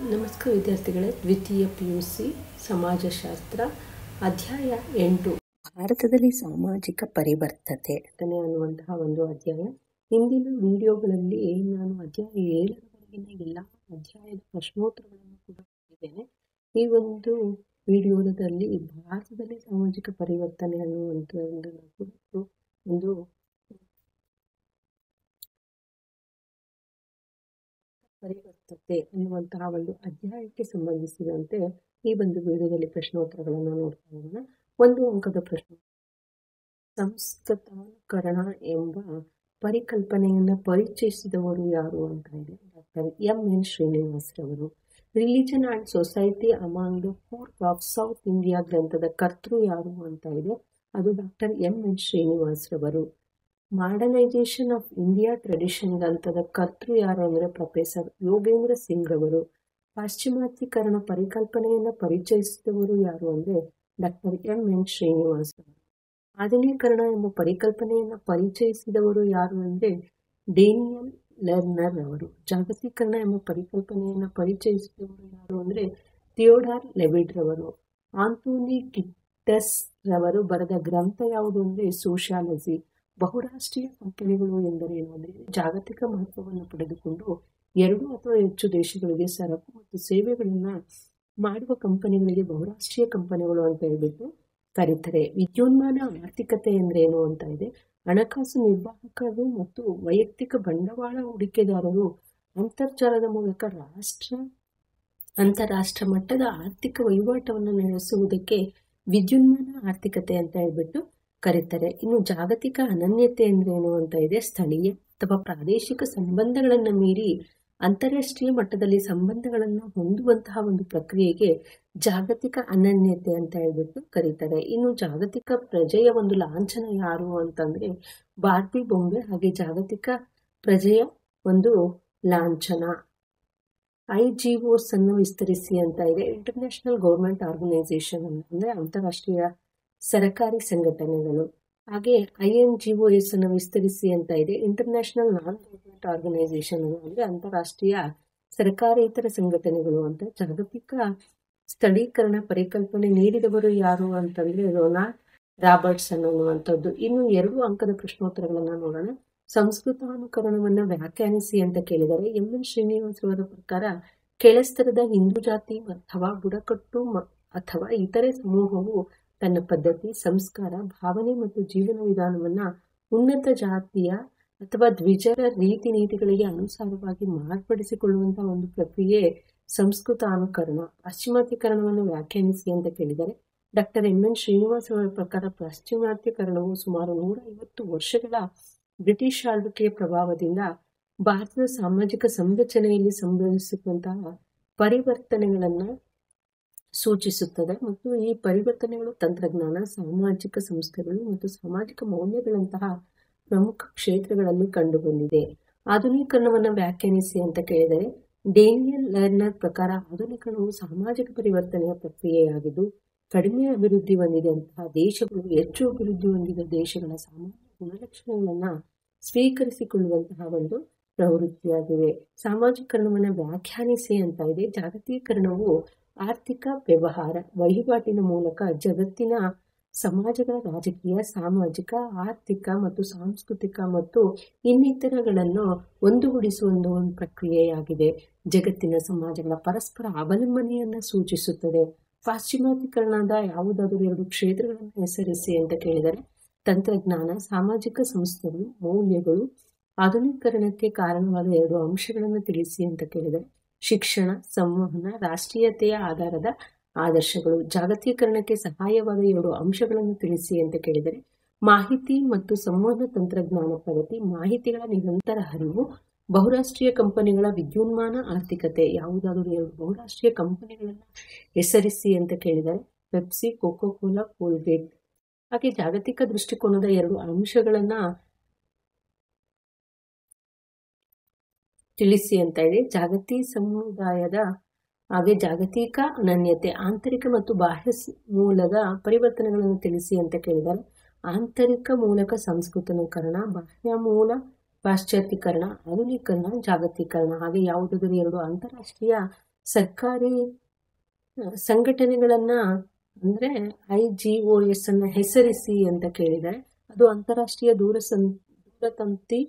ನಮಸ್ಕಾರ ವಿದ್ಯಾರ್ಥಿಗಳೇ, ದ್ವಿತೀಯ PUC ಸಮಾಜಶಾಸ್ತ್ರ ಅಧ್ಯಾಯ 8 ಭಾರತದಲ್ಲಿ ಸಾಮಾಜಿಕ ಪರಿವರ್ತನೆ ಅನ್ನುವಂತಹ ಒಂದು ಅಧ್ಯಾಯ. ಹಿಂದಿನ ವಿಡಿಯೋಗಳಲ್ಲಿ ನಾನು ಅಧ್ಯಾಯ 7ರವರೆಗಿನ ಎಲ್ಲ ಅಧ್ಯಾಯದ ಪ್ರಶ್ನೋತ್ತರಗಳನ್ನು ಕೂಡ ಕೊಟ್ಟಿದ್ದೇನೆ. ಈ ಒಂದು ವಿಡಿಯೋದಲ್ಲಿ ಭಾರತದಲ್ಲಿ ಸಾಮಾಜಿಕ ಪರಿವರ್ತನೆ ಅನ್ನುವಂಥದ್ದನ್ನು ಕುರಿತು ಒಂದು ಪರಿವರ್ತತೆ ಅನ್ನುವಂತಹ ಒಂದು ಅಧ್ಯಾಯಕ್ಕೆ ಸಂಬಂಧಿಸಿದಂತೆ ಈ ಒಂದು ವಿಡಿಯೋದಲ್ಲಿ ಪ್ರಶ್ನೋತ್ತರಗಳನ್ನು ನೋಡ್ತಾ ಹೋಗೋಣ. 1 ಅಂಕದ ಪ್ರಶ್ನೆ, ಸಂಸ್ಕೃತಾನುಕರಣ ಎಂಬ ಪರಿಕಲ್ಪನೆಯನ್ನು ಪರಿಚಯಿಸಿದವರು ಯಾರು ಅಂತ ಇದೆ. Doctor M.N. ಶ್ರೀನಿವಾಸ್ ರವರು. Religion and society among the poor of south India ಗ್ರಂಥದ ಕರ್ತೃ ಯಾರು ಅಂತ ಇದೆ. ಅದು ಡಾಕ್ಟರ್ M.N. ಶ್ರೀನಿವಾಸ್ ರವರು. ಮಾಡರ್ನೈಸೇಷನ್ ಆಫ್ ಇಂಡಿಯಾ ಟ್ರೆಡಿಷನ್ ಗ್ರಂಥದ ಕರ್ತೃ ಯಾರು ಅಂದರೆ ಪ್ರೊಫೆಸರ್ ಯೋಗೇಂದ್ರ ಸಿಂಗ್ ರವರು. ಪಾಶ್ಚಿಮಾತ್ಯೀಕರಣ ಪರಿಕಲ್ಪನೆಯನ್ನು ಪರಿಚಯಿಸಿದವರು ಯಾರು ಅಂದರೆ ಡಾಕ್ಟರ್ M.N. ಶ್ರೀನಿವಾಸ್ ರವರು. ಆಧುನೀಕರಣ ಎಂಬ ಪರಿಕಲ್ಪನೆಯನ್ನು ಪರಿಚಯಿಸಿದವರು ಯಾರು ಅಂದರೆ ಡೇನಿಯಲ್ ಲೆರ್ನರ್ ಅವರು. ಜಾಗತೀಕರಣ ಎಂಬ ಪರಿಕಲ್ಪನೆಯನ್ನು ಪರಿಚಯಿಸಿದವರು ಯಾರು ಅಂದರೆ ಥಿಯೋಡಾರ್ ಲೆವಿಡ್ ರವರು. ಆಂಥೋನಿ ಗಿಡ್ಡಸ್ ರವರು ಬರೆದ ಗ್ರಂಥ ಯಾವುದು ಅಂದರೆ ಸೋಷಿಯಾಲಜಿ. ಬಹುರಾಷ್ಟ್ರೀಯ ಕಂಪನಿಗಳು ಎಂದರೇನು ಅಂದರೆ ಜಾಗತಿಕ ಮಹತ್ವವನ್ನು ಪಡೆದುಕೊಂಡು 2 ಅಥವಾ ಹೆಚ್ಚು ದೇಶಗಳಿಗೆ ಸರಕು ಮತ್ತು ಸೇವೆಗಳನ್ನು ಮಾಡುವ ಕಂಪನಿಗಳಿಗೆ ಬಹುರಾಷ್ಟ್ರೀಯ ಕಂಪನಿಗಳು ಅಂತ ಹೇಳ್ಬಿಟ್ಟು ಕರೀತಾರೆ. ವಿದ್ಯುನ್ಮಾನ ಆರ್ಥಿಕತೆ ಎಂದರೇನು ಅಂತ ಇದೆ. ಹಣಕಾಸು ನಿರ್ವಾಹಕರು ಮತ್ತು ವೈಯಕ್ತಿಕ ಬಂಡವಾಳ ಹೂಡಿಕೆದಾರರು ಅಂತರ್ಜಾಲದ ಮೂಲಕ ಅಂತಾರಾಷ್ಟ್ರ ಮಟ್ಟದ ಆರ್ಥಿಕ ವಹಿವಾಟವನ್ನು ನಡೆಸುವುದಕ್ಕೆ ವಿದ್ಯುನ್ಮಾನ ಆರ್ಥಿಕತೆ ಅಂತ ಹೇಳ್ಬಿಟ್ಟು ಕರೀತಾರೆ. ಇನ್ನು ಜಾಗತಿಕ ಅನನ್ಯತೆ ಎಂದರೇನು ಅಂತ ಇದೆ. ಸ್ಥಳೀಯ ಅಥವಾ ಪ್ರಾದೇಶಿಕ ಸಂಬಂಧಗಳನ್ನು ಮೀರಿ ಅಂತಾರಾಷ್ಟ್ರೀಯ ಮಟ್ಟದಲ್ಲಿ ಸಂಬಂಧಗಳನ್ನು ಹೊಂದುವಂತಹ ಒಂದು ಪ್ರಕ್ರಿಯೆಗೆ ಜಾಗತಿಕ ಅನನ್ಯತೆ ಅಂತ ಹೇಳ್ಬಿಟ್ಟು ಕರೀತಾರೆ. ಇನ್ನು ಜಾಗತಿಕ ಪ್ರಜೆಯ ಒಂದು ಲಾಂಛನ ಯಾರು ಅಂತಂದ್ರೆ ಬಾರ್ಬಿ ಬೊಂಬೆ, ಹಾಗೆ ಜಾಗತಿಕ ಪ್ರಜೆಯ ಒಂದು ಲಾಂಛನ IGOs ಅನ್ನು ವಿಸ್ತರಿಸಿ ಅಂತ ಇದೆ. ಇಂಟರ್ನ್ಯಾಷನಲ್ ಗೌರ್ಮೆಂಟ್ ಆರ್ಗನೈಸೇಷನ್ ಅಂದ್ರೆ ಅಂತಾರಾಷ್ಟ್ರೀಯ ಸರ್ಕಾರಿ ಸಂಘಟನೆಗಳು. ಹಾಗೆ INGOs ಅನ್ನು ವಿಸ್ತರಿಸಿ ಅಂತ ಇದೆ. ಇಂಟರ್ನ್ಯಾಷನಲ್ ನಾನ್ ಗೌರ್ಮೆಂಟ್ ಆರ್ಗನೈಸೇಷನ್ ಅಂದ್ರೆ ಅಂತಾರಾಷ್ಟ್ರೀಯ ಸರ್ಕಾರೇತರ ಸಂಘಟನೆಗಳು ಅಂತ. ಜಾಗತಿಕ ಸ್ಥಳೀಕರಣ ಪರಿಕಲ್ಪನೆ ನೀಡಿದವರು ಯಾರು ಅಂತಂದ್ರೆ ರೊನಾಲ್ಡ್ ರಾಬರ್ಟ್ಸನ್ ಅನ್ನುವಂಥದ್ದು. ಇನ್ನು 2 ಅಂಕದ ಪ್ರಶ್ನೋತ್ತರಗಳನ್ನ ನೋಡೋಣ. ಸಂಸ್ಕೃತಾನುಕರಣವನ್ನು ವ್ಯಾಖ್ಯಾನಿಸಿ ಅಂತ ಕೇಳಿದರೆ M.N. ಶ್ರೀನಿವಾಸ್ ಅವರ ಪ್ರಕಾರ ಕೆಳಸ್ತರದ ಹಿಂದೂ ಜಾತಿ ಅಥವಾ ಬುಡಕಟ್ಟು ಅಥವಾ ಇತರೆ ಸಮೂಹವು ತನ್ನ ಪದ್ಧತಿ, ಸಂಸ್ಕಾರ, ಭಾವನೆ ಮತ್ತು ಜೀವನ ವಿಧಾನವನ್ನ ಉನ್ನತ ಜಾತಿಯ ಅಥವಾ ದ್ವಿಜರ ರೀತಿ ನೀತಿಗಳಿಗೆ ಅನುಸಾರವಾಗಿ ಮಾರ್ಪಡಿಸಿಕೊಳ್ಳುವಂತಹ ಒಂದು ಪ್ರಕ್ರಿಯೆ ಸಂಸ್ಕೃತಾನುಕರಣ. ಪಾಶ್ಚಿಮಾತ್ಯೀಕರಣವನ್ನು ವ್ಯಾಖ್ಯಾನಿಸಿ ಅಂತ ಕೇಳಿದರೆ ಡಾಕ್ಟರ್ M.N. ಶ್ರೀನಿವಾಸ್ ಅವರ ಪ್ರಕಾರ ಪಾಶ್ಚಿಮಾತ್ಯೀಕರಣವು ಸುಮಾರು 150 ವರ್ಷಗಳ ಬ್ರಿಟಿಷ್ ಆಳ್ವಿಕೆಯ ಪ್ರಭಾವದಿಂದ ಭಾರತದ ಸಾಮಾಜಿಕ ಸಂರಚನೆಯಲ್ಲಿ ಸಂಭವಿಸಿರುವಂತಹ ಪರಿವರ್ತನೆಗಳನ್ನು ಸೂಚಿಸುತ್ತದೆ ಮತ್ತು ಈ ಪರಿವರ್ತನೆಗಳು ತಂತ್ರಜ್ಞಾನ, ಸಾಮಾಜಿಕ ಸಂಸ್ಕರಣೆ ಮತ್ತು ಸಾಮಾಜಿಕ ಮೌಲ್ಯಗಳಂತಹ ಪ್ರಮುಖ ಕ್ಷೇತ್ರಗಳಲ್ಲಿ ಕಂಡುಬಂದಿದೆ. ಆಧುನೀಕರಣವನ್ನು ವ್ಯಾಖ್ಯಾನಿಸಿ ಅಂತ ಕೇಳಿದರೆ ಡೇನಿಯಲ್ ಲೆರ್ನರ್ ಪ್ರಕಾರ ಆಧುನೀಕರಣವು ಸಾಮಾಜಿಕ ಪರಿವರ್ತನೆಯ ಪ್ರಕ್ರಿಯೆಯಾಗಿದ್ದು ಕಡಿಮೆ ಅಭಿವೃದ್ಧಿ ಹೊಂದಿದಂತಹ ದೇಶಗಳು ಹೆಚ್ಚು ಅಭಿವೃದ್ಧಿ ಹೊಂದಿದ ದೇಶಗಳ ಸಾಮಾನ್ಯ ಗುಣಲಕ್ಷಣಗಳನ್ನು ಸ್ವೀಕರಿಸಿಕೊಳ್ಳುವಂತಹ ಒಂದು ಪ್ರವೃತ್ತಿಯಾಗಿವೆ. ಸಾಮಾಜಿಕರಣವನ್ನು ವ್ಯಾಖ್ಯಾನಿಸಿ ಅಂತ ಇದೆ. ಜಾಗತೀಕರಣವು ಆರ್ಥಿಕ ವ್ಯವಹಾರ ವಹಿವಾಟಿನ ಮೂಲಕ ಜಗತ್ತಿನ ಸಮಾಜಗಳ ರಾಜಕೀಯ, ಸಾಮಾಜಿಕ, ಆರ್ಥಿಕ ಮತ್ತು ಸಾಂಸ್ಕೃತಿಕ ಮತ್ತು ಇನ್ನಿತರಗಳನ್ನು ಒಂದುಗೂಡಿಸುವ ಒಂದು ಪ್ರಕ್ರಿಯೆಯಾಗಿದೆ. ಜಗತ್ತಿನ ಸಮಾಜಗಳ ಪರಸ್ಪರ ಅವಲಂಬನೆಯನ್ನು ಸೂಚಿಸುತ್ತದೆ. ಪಾಶ್ಚಿಮಾತ್ಯೀಕರಣದ ಯಾವುದಾದರೂ 2 ಕ್ಷೇತ್ರಗಳನ್ನು ಹೆಸರಿಸಿ ಅಂತ ಕೇಳಿದರೆ ತಂತ್ರಜ್ಞಾನ, ಸಾಮಾಜಿಕ ಸಂಸ್ಥೆಗಳು, ಮೌಲ್ಯಗಳು. ಆಧುನೀಕರಣಕ್ಕೆ ಕಾರಣವಾದ 2 ಅಂಶಗಳನ್ನು ತಿಳಿಸಿ ಅಂತ ಕೇಳಿದರೆ ಶಿಕ್ಷಣ, ಸಂವಹನ, ರಾಷ್ಟ್ರೀಯತೆಯ ಆಧಾರದ ಆದರ್ಶಗಳು. ಜಾಗತೀಕರಣಕ್ಕೆ ಸಹಾಯವಾದ 2 ಅಂಶಗಳನ್ನು ತಿಳಿಸಿ ಅಂತ ಕೇಳಿದರೆ ಮಾಹಿತಿ ಮತ್ತು ಸಂವಹನ ತಂತ್ರಜ್ಞಾನ ಪ್ರಗತಿ, ಮಾಹಿತಿಗಳ ನಿರಂತರ ಹರಿವು, ಬಹುರಾಷ್ಟ್ರೀಯ ಕಂಪನಿಗಳ ವಿದ್ಯುನ್ಮಾನ ಆರ್ಥಿಕತೆ. ಯಾವುದಾದರೂ 2 ಬಹುರಾಷ್ಟ್ರೀಯ ಕಂಪನಿಗಳನ್ನು ಹೆಸರಿಸಿ ಅಂತ ಕೇಳಿದರೆ ಪೆಪ್ಸಿ, ಕೋಕೋ ಕೋಲಾ, ಕೋಲ್ಗೇಟ್. ಹಾಗೆ ಜಾಗತಿಕ ದೃಷ್ಟಿಕೋನದ 2 ಅಂಶಗಳನ್ನ ತಿಳಿಸಿ ಅಂತ ಇದೆ. ಜಾಗತೀಯ ಸಮುದಾಯದ ಹಾಗೆ ಜಾಗತಿಕ ಅನನ್ಯತೆ, ಆಂತರಿಕ ಮತ್ತು ಬಾಹ್ಯ ಮೂಲದ ಪರಿವರ್ತನೆಗಳನ್ನು ತಿಳಿಸಿ ಅಂತ ಕೇಳಿದರೆ ಆಂತರಿಕ ಮೂಲಕ ಸಂಸ್ಕೃತೀಕರಣ, ಬಾಹ್ಯ ಮೂಲ ಪಾಶ್ಚಾತ್ಯೀಕರಣ, ಆಧುನೀಕರಣ, ಜಾಗತೀಕರಣ. ಹಾಗೆ ಯಾವುದಾದರೂ 2 ಅಂತಾರಾಷ್ಟ್ರೀಯ ಸರ್ಕಾರಿ ಸಂಘಟನೆಗಳನ್ನ ಅಂದ್ರೆ IGOS ಅನ್ನ ಹೆಸರಿಸಿ ಅಂತ ಕೇಳಿದರೆ ಅದು ಅಂತಾರಾಷ್ಟ್ರೀಯ ದೂರತಂತಿ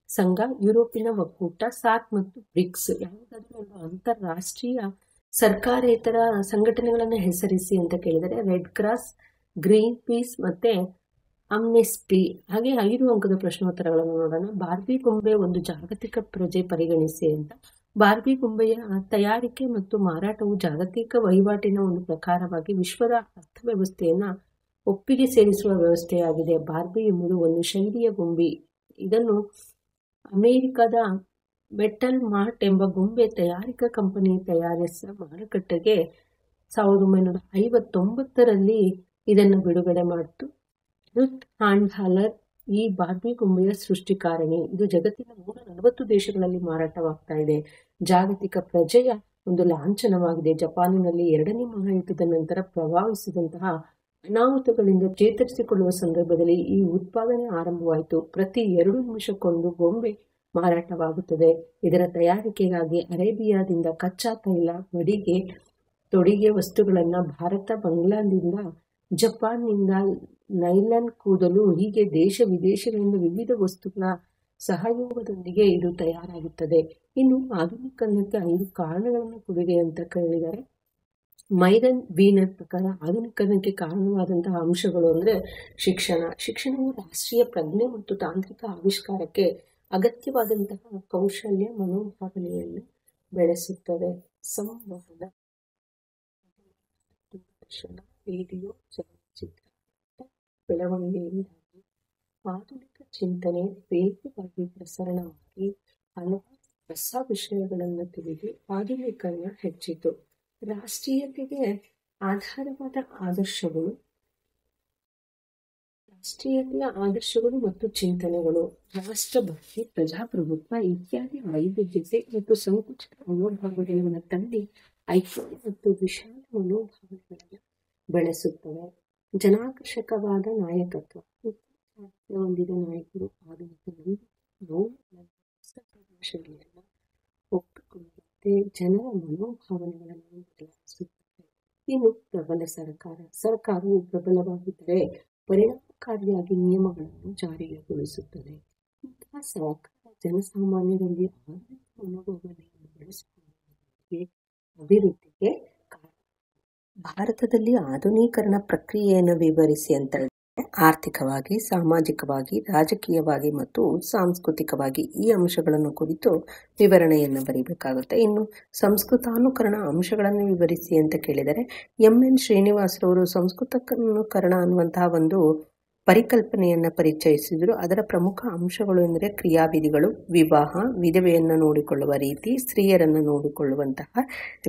ಸಂಘ, ಯುರೋಪಿನ ಒಕ್ಕೂಟ, ಸಾರ್ಕ್ ಮತ್ತು ಬ್ರಿಕ್ಸ್. ಯಾವುದಾದ್ರೂ ಒಂದು ಅಂತಾರಾಷ್ಟ್ರೀಯ ಸರ್ಕಾರೇತರ ಸಂಘಟನೆಗಳನ್ನ ಹೆಸರಿಸಿ ಅಂತ ಕೇಳಿದರೆ ರೆಡ್ ಕ್ರಾಸ್, ಗ್ರೀನ್ ಪೀಸ್ ಮತ್ತೆ ಅಮ್ನೆಸ್ಟಿ. ಹಾಗೆ 5 ಅಂಕದ ಪ್ರಶ್ನೋತ್ತರಗಳನ್ನು ನೋಡೋಣ. ಬಾರ್ಬಿ ಗೊಂಬೆ ಒಂದು ಜಾಗತಿಕ ಪ್ರಜೆ ಪರಿಗಣಿಸಿ ಅಂತ. ಬಾರ್ಬಿ ಗೊಂಬೆಯ ತಯಾರಿಕೆ ಮತ್ತು ಮಾರಾಟವು ಜಾಗತಿಕ ವಹಿವಾಟಿನ ಒಂದು ಪ್ರಕಾರವಾಗಿ ವಿಶ್ವದ ಅರ್ಥವ್ಯವಸ್ಥೆಯನ್ನ ಒಪ್ಪಿಗೆ ಸೇರಿಸುವ ವ್ಯವಸ್ಥೆಯಾಗಿದೆ. ಬಾರ್ಬಿ ಎಂಬುದು ಒಂದು ಶೈಲಿಯ ಗೊಂಬೆ. ಇದನ್ನು ಅಮೆರಿಕದ ಮೆಟಲ್ ಮಾರ್ಟ್ ಎಂಬ ಗೊಂಬೆ ತಯಾರಿಕಾ ಕಂಪನಿ ತಯಾರಿಸಿದ ಮಾರುಕಟ್ಟೆಗೆ 1959ರಲ್ಲಿ ಇದನ್ನು ಬಿಡುಗಡೆ ಮಾಡಿತು. ರುತ್ ಹ್ಯಾಂಡ್ಹಲರ್ ಈ ಬಾರ್ಬಿ ಗೊಂಬೆಯ ಸೃಷ್ಟಿಕಾರಣಿ. ಇದು ಜಗತ್ತಿನ 140 ದೇಶಗಳಲ್ಲಿ ಮಾರಾಟವಾಗ್ತಾ ಇದೆ. ಜಾಗತಿಕ ಪ್ರಜೆಯ ಒಂದು ಲಾಂಛನವಾಗಿದೆ. ಜಪಾನಿನಲ್ಲಿ 2ನೇ ಮಹಾಯುದ್ಧದ ನಂತರ ಪ್ರಭಾವಿಸಿದಂತಹ ಅನಾಹುತಗಳಿಂದ ಚೇತರಿಸಿಕೊಳ್ಳುವ ಸಂದರ್ಭದಲ್ಲಿ ಈ ಉತ್ಪಾದನೆ ಆರಂಭವಾಯಿತು. ಪ್ರತಿ 2 ನಿಮಿಷಕ್ಕೊಂದು ಗೊಂಬೆ ಮಾರಾಟವಾಗುತ್ತದೆ. ಇದರ ತಯಾರಿಕೆಗಾಗಿ ಅರೇಬಿಯಾದಿಂದ ಕಚ್ಚಾ ತೈಲ, ಬಡಿಗೆ, ತೊಡಿಗೆ ವಸ್ತುಗಳನ್ನ ಭಾರತ, ಬಾಂಗ್ಲಾದಿಂದ, ಜಪಾನ್ನಿಂದ ನೈಲಾನ್ ಕೂದಲು, ಹೀಗೆ ದೇಶ ವಿದೇಶಗಳಿಂದ ವಿವಿಧ ವಸ್ತುಗಳ ಸಹಯೋಗದೊಂದಿಗೆ ಇದು ತಯಾರಾಗುತ್ತದೆ. ಇನ್ನು ಆಧುನೀಕರಣಕ್ಕೆ 5 ಕಾರಣಗಳನ್ನು ಕೊಡಿದೆ ಅಂತ ಕೇಳಿದರೆ ಮೈರನ್ ವೀನರ್ ಪ್ರಕಾರ ಆಧುನೀಕರಣಕ್ಕೆ ಕಾರಣವಾದಂತಹ ಅಂಶಗಳು ಅಂದ್ರೆ ಶಿಕ್ಷಣವು ರಾಷ್ಟ್ರೀಯ ಪ್ರಜ್ಞೆ ಮತ್ತು ತಾಂತ್ರಿಕ ಆವಿಷ್ಕಾರಕ್ಕೆ ಅಗತ್ಯವಾದಂತಹ ಕೌಶಲ್ಯ, ಮನೋಭಾವನೆಯನ್ನು ಬೆಳೆಸುತ್ತದೆ. ಸಂವಹನ, ದೂರದರ್ಶನ, ರೇಡಿಯೋ, ಚಲನಚಿತ್ರ ಬೆಳವಣಿಗೆಯಿಂದಾಗಿ ಆಧುನಿಕ ಚಿಂತನೆ ವೇಗವಾಗಿ ಪ್ರಸರಣವಾಗಿ ಹಲವಾರು ಹೊಸ ವಿಷಯಗಳನ್ನು ತಿಳಿದು ಆಧುನೀಕರಣ ಹೆಚ್ಚಿತು. ರಾಷ್ಟ್ರೀಯತೆಗೆ ಆಧಾರವಾದ ರಾಷ್ಟ್ರೀಯತೆಯ ಆದರ್ಶಗಳು ಮತ್ತು ಚಿಂತನೆಗಳು, ರಾಷ್ಟ್ರಭಕ್ತಿ, ಪ್ರಜಾಪ್ರಭುತ್ವ ಇತ್ಯಾದಿ ವೈವಿಧ್ಯತೆ ಮತ್ತು ಸಂಕುಚಿತ ಮನೋಭಾವನೆಗಳನ್ನು ತಂದು ಐಕ್ಯತೆ ಮತ್ತು ವಿಶಾಲ ಮನೋಭಾವನೆಗಳನ್ನು ಬೆಳೆಸುತ್ತವೆ. ಜನಾಕರ್ಷಕವಾದ ನಾಯಕತ್ವ, ಹೊಂದಿದ ನಾಯಕರು ಆಧುನಿಕ ಶೈಲಿಯನ್ನು ಒಪ್ಪಿಕೊಳ್ಳುವಂತೆ ಜನರ ಮನೋಭಾವನೆಗಳನ್ನು ಬದಲಾಯಿಸುತ್ತದೆ. ಇನ್ನು ಪ್ರಬಲ ಸರ್ಕಾರವು ಪ್ರಬಲವಾಗಿದ್ದರೆ ಪರಿಣಾಮಕಾರಿಯಾಗಿ ನಿಯಮಗಳನ್ನು ಜಾರಿಗೊಳಿಸುತ್ತದೆ. ಇಂತಹ ಸರ್ಕಾರ ಜನಸಾಮಾನ್ಯರಲ್ಲಿ ಆಧುನಿಕ ಮನೋಭಾವನೆಯನ್ನು ಬೆಳೆಸಿಕೊಳ್ಳುವುದಕ್ಕೆ ಅಭಿವೃದ್ಧಿಗೆ ಕಾರಣ. ಭಾರತದಲ್ಲಿ ಆಧುನೀಕರಣ ಪ್ರಕ್ರಿಯೆಯನ್ನು ವಿವರಿಸಿ ಅಂತ ಹೇಳಿದ್ರೆ ಆರ್ಥಿಕವಾಗಿ, ಸಾಮಾಜಿಕವಾಗಿ, ರಾಜಕೀಯವಾಗಿ ಮತ್ತು ಸಾಂಸ್ಕೃತಿಕವಾಗಿ ಈ ಅಂಶಗಳನ್ನು ಕುರಿತು ವಿವರಣೆಯನ್ನು ಬರೀಬೇಕಾಗುತ್ತೆ. ಇನ್ನು ಸಂಸ್ಕೃತಾನುಕರಣ ಅಂಶಗಳನ್ನು ವಿವರಿಸಿ ಅಂತ ಕೇಳಿದರೆ MN ಶ್ರೀನಿವಾಸರವರು ಸಂಸ್ಕೃತಾನುಕರಣ ಅನ್ನುವಂತಹ ಒಂದು ಪರಿಕಲ್ಪನೆಯನ್ನ ಪರಿಚಯಿಸಿದ್ರು. ಅದರ ಪ್ರಮುಖ ಅಂಶಗಳು ಎಂದರೆ ಕ್ರಿಯಾವಿಧಿಗಳು, ವಿವಾಹ, ವಿಧವೆಯನ್ನು ನೋಡಿಕೊಳ್ಳುವ ರೀತಿ, ಸ್ತ್ರೀಯರನ್ನು ನೋಡಿಕೊಳ್ಳುವಂತಹ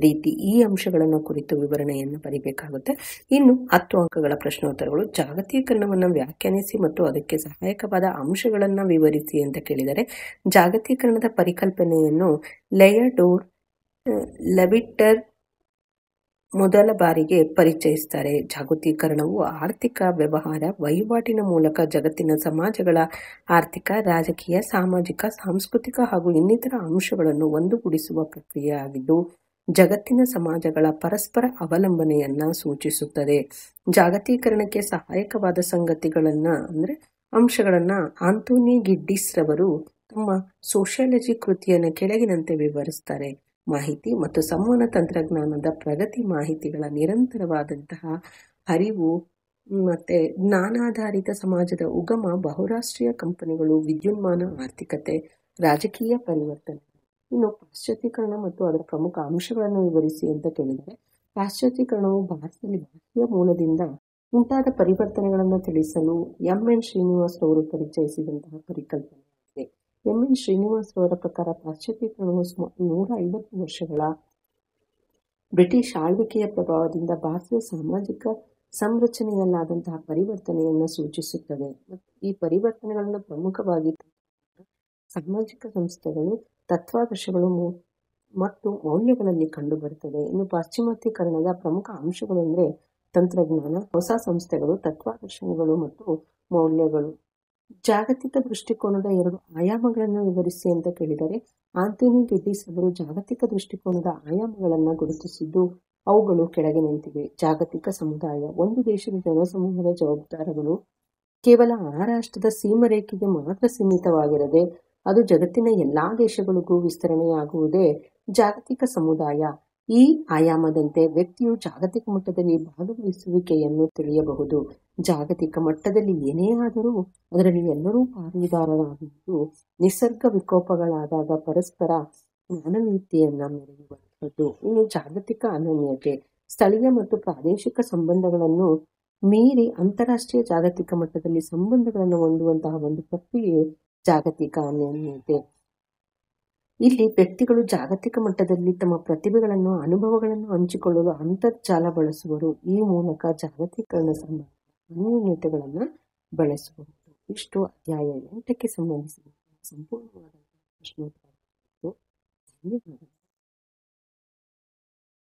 ರೀತಿ, ಈ ಅಂಶಗಳನ್ನು ಕುರಿತು ವಿವರಣೆಯನ್ನು ಬರೀಬೇಕಾಗುತ್ತೆ. ಇನ್ನು 10 ಅಂಕಗಳ ಪ್ರಶ್ನೋತ್ತರಗಳು. ಜಾಗತೀಕರಣವನ್ನು ವ್ಯಾಖ್ಯಾನಿಸಿ ಮತ್ತು ಅದಕ್ಕೆ ಸಹಾಯಕವಾದ ಅಂಶಗಳನ್ನು ವಿವರಿಸಿ ಅಂತ ಕೇಳಿದರೆ ಜಾಗತೀಕರಣದ ಪರಿಕಲ್ಪನೆಯನ್ನು ಲೆಯಡೋರ್ ಲೆವಿಟರ್ ಮೊದಲ ಬಾರಿಗೆ ಪರಿಚಯಿಸುತ್ತಾರೆ. ಜಾಗತೀಕರಣವು ಆರ್ಥಿಕ ವ್ಯವಹಾರ ವಹಿವಾಟಿನ ಮೂಲಕ ಜಗತ್ತಿನ ಸಮಾಜಗಳ ಆರ್ಥಿಕ, ರಾಜಕೀಯ, ಸಾಮಾಜಿಕ, ಸಾಂಸ್ಕೃತಿಕ ಹಾಗೂ ಇನ್ನಿತರ ಅಂಶಗಳನ್ನು ಒಂದುಗೂಡಿಸುವ ಪ್ರಕ್ರಿಯೆಯಾಗಿದ್ದು ಜಗತ್ತಿನ ಸಮಾಜಗಳ ಪರಸ್ಪರ ಅವಲಂಬನೆಯನ್ನ ಸೂಚಿಸುತ್ತದೆ. ಜಾಗತೀಕರಣಕ್ಕೆ ಸಹಾಯಕವಾದ ಅಂಶಗಳನ್ನ ಆಂಥೋನಿ ಗಿಡ್ಡಿಸ್ ರವರು ತಮ್ಮ ಸೋಷಿಯಾಲಜಿ ಕೃತಿಯನ್ನು ಕೆಳಗಿನಂತೆ ವಿವರಿಸುತ್ತಾರೆ. ಮಾಹಿತಿ ಮತ್ತು ಸಂವಹನ ತಂತ್ರಜ್ಞಾನದ ಪ್ರಗತಿ, ಮಾಹಿತಿಗಳ ನಿರಂತರವಾದಂತಹ ಹರಿವು ಮತ್ತೆ ಜ್ಞಾನಾಧಾರಿತ ಸಮಾಜದ ಉಗಮ, ಬಹುರಾಷ್ಟ್ರೀಯ ಕಂಪನಿಗಳು, ವಿದ್ಯುನ್ಮಾನ ಆರ್ಥಿಕತೆ, ರಾಜಕೀಯ ಪರಿವರ್ತನೆ. ಇನ್ನು ಪಾಶ್ಚಾತ್ಯೀಕರಣ ಮತ್ತು ಅದರ ಪ್ರಮುಖ ಅಂಶಗಳನ್ನು ವಿವರಿಸಿ ಅಂತ ಕೇಳಿದರೆ ಪಾಶ್ಚಾತ್ಯೀಕರಣವು ಭಾರತದಲ್ಲಿ ಬಾಹ್ಯ ಮೂಲದಿಂದ ಉಂಟಾದ ಪರಿವರ್ತನೆಗಳನ್ನು ತಿಳಿಸಲು MN ಶ್ರೀನಿವಾಸರವರು ಪರಿಚಯಿಸಿದಂತಹ ಪರಿಕಲ್ಪನೆಯಾಗಿದೆ. MN ಶ್ರೀನಿವಾಸರವರ ಪ್ರಕಾರ ಪಾಶ್ಚಾತ್ಯೀಕರಣವು ಸುಮಾರು 150 ವರ್ಷಗಳ ಬ್ರಿಟಿಷ್ ಆಳ್ವಿಕೆಯ ಪ್ರಭಾವದಿಂದ ಭಾರತದ ಸಾಮಾಜಿಕ ಸಂರಚನೆಯಲ್ಲಾದಂತಹ ಪರಿವರ್ತನೆಯನ್ನು ಸೂಚಿಸುತ್ತದೆ. ಈ ಪರಿವರ್ತನೆಗಳನ್ನು ಪ್ರಮುಖವಾಗಿ ಸಾಮಾಜಿಕ ಸಂಸ್ಥೆಗಳು, ತತ್ವಾದರ್ಶಗಳು ಮತ್ತು ಮೌಲ್ಯಗಳಲ್ಲಿ ಕಂಡುಬರುತ್ತದೆ. ಇನ್ನು ಪಾಶ್ಚಿಮಾತ್ಯೀಕರಣದ ಪ್ರಮುಖ ಅಂಶಗಳು ಅಂದರೆ ತಂತ್ರಜ್ಞಾನ, ಹೊಸ ಸಂಸ್ಥೆಗಳು, ತತ್ವಾದರ್ಶಗಳು ಮತ್ತು ಮೌಲ್ಯಗಳು. ಜಾಗತಿಕ ದೃಷ್ಟಿಕೋನದ 2 ಆಯಾಮಗಳನ್ನು ವಿವರಿಸಿ ಅಂತ ಕೇಳಿದರೆ, ಆಂಥೋನಿ ಗಿಡ್ಡಿಸ್ ಅವರು ಜಾಗತಿಕ ದೃಷ್ಟಿಕೋನದ ಆಯಾಮಗಳನ್ನು ಗುರುತಿಸಿದ್ದು ಅವುಗಳು ಕೆಳಗಿನಂತಿವೆ. ಜಾಗತಿಕ ಸಮುದಾಯ: ಒಂದು ದೇಶದ ಜನಸಮೂಹದ ಜವಾಬ್ದಾರಿಗಳು ಕೇವಲ ಆ ರಾಷ್ಟ್ರದ ಸೀಮಾರೇಖೆಗೆ ಮಾತ್ರ ಸೀಮಿತವಾಗಿರದೆ ಅದು ಜಗತ್ತಿನ ಎಲ್ಲಾ ದೇಶಗಳಿಗೂ ವಿಸ್ತರಣೆಯಾಗುವುದೇ ಜಾಗತಿಕ ಸಮುದಾಯ. ಈ ಆಯಾಮದಂತೆ ವ್ಯಕ್ತಿಯು ಜಾಗತಿಕ ಮಟ್ಟದಲ್ಲಿ ಭಾಗವಹಿಸುವಿಕೆಯನ್ನು ತಿಳಿಯಬಹುದು. ಜಾಗತಿಕ ಮಟ್ಟದಲ್ಲಿ ಏನೇ ಆದರೂ ಅದರಲ್ಲಿ ಎಲ್ಲರೂ ಪಾಲುದಾರರಾಗುವುದು ನಿಸರ್ಗ ವಿಕೋಪಗಳಾದಾಗ ಪರಸ್ಪರ ಮಾನವೀಯತೆಯನ್ನ ಮೆರೆಯುವಂಥದ್ದು. ಇನ್ನು ಜಾಗತಿಕ ಅನನ್ಯತೆ: ಸ್ಥಳೀಯ ಮತ್ತು ಪ್ರಾದೇಶಿಕ ಸಂಬಂಧಗಳನ್ನು ಮೀರಿ ಅಂತಾರಾಷ್ಟ್ರೀಯ ಜಾಗತಿಕ ಮಟ್ಟದಲ್ಲಿ ಸಂಬಂಧಗಳನ್ನು ಹೊಂದುವಂತಹ ಒಂದು ಪ್ರಕ್ರಿಯೆ ಜಾಗತಿಕ ಅನನ್ಯತೆ. ಇಲ್ಲಿ ವ್ಯಕ್ತಿಗಳು ಜಾಗತಿಕ ಮಟ್ಟದಲ್ಲಿ ತಮ್ಮ ಪ್ರತಿಭೆಗಳನ್ನು ಅನುಭವಗಳನ್ನು ಹಂಚಿಕೊಳ್ಳಲು ಅಂತರ್ಜಾಲ ಬಳಸುವರು. ಈ ಮೂಲಕ ಜಾಗತೀಕರಣ ಸಂಬಂಧ ಅನ್ಯೋನ್ಯತೆಗಳನ್ನು ಬೆಳೆಸಬಹುದು. ಇಷ್ಟು ಅಧ್ಯಾಯ 8ಕ್ಕೆ ಸಂಬಂಧಿಸಿದ ಸಂಪೂರ್ಣವಾದ ಪ್ರಶ್ನೋತ್ತರ. ಧನ್ಯವಾದಗಳು.